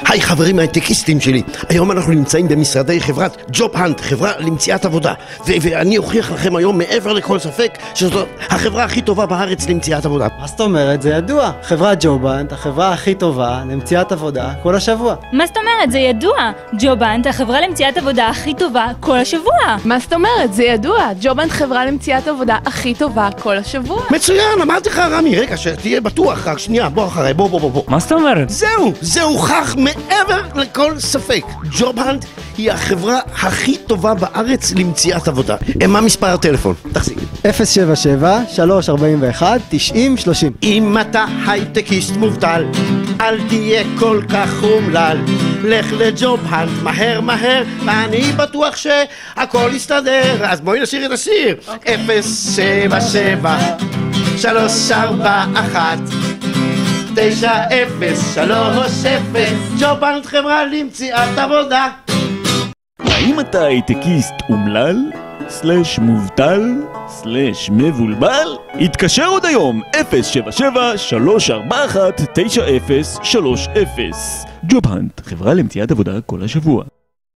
היי חברים הייטקיסטים שלי, היום אנחנו נמצאים במשרדי חברת ג'וב-האנט, חברה למציאת עבודה, ואני אוכיח לכם היום מעבר לכל ספק שזאת החברה הכי טובה בארץ למציאת עבודה. מה זאת אומרת? זה ידוע. חברת ג'וב-האנט, החברה הכי טובה למציאת עבודה כל השבוע. מה זאת אומרת? זה ידוע. ג'וב-האנט, החברה למציאת עבודה הכי טובה כל השבוע. מה זאת אומרת? זה ידוע. ג'וב-האנט, חברה למציאת עבודה הכי טובה כל השבוע. מצוין, אמרתי לך רמי, רגע, שתהיה בטוח, רק שנייה, בוא אחריי, בוא. מה זאת אומרת? זהו הוכח מעבר לכל ספק. ג'וב-האנט היא החברה הכי טובה בארץ למציאת עבודה. מה מספר הטלפון? תחזיק. 077-341-9030. אם אתה הייטקיסט מובטל, אל תהיה כל כך אומלל. לך לג'וב-האנט מהר, אני בטוח שהכל יסתדר. אז בואי נשאיר את השיר. 077-341-9030. ג'וב-האנט חברה למציאת עבודה. האם אתה הייטקיסט אומלל? מובטל? מבולבל? התקשר עוד היום 077-341-9030. ג'וב-האנט, חברה למציאת עבודה כל השבוע.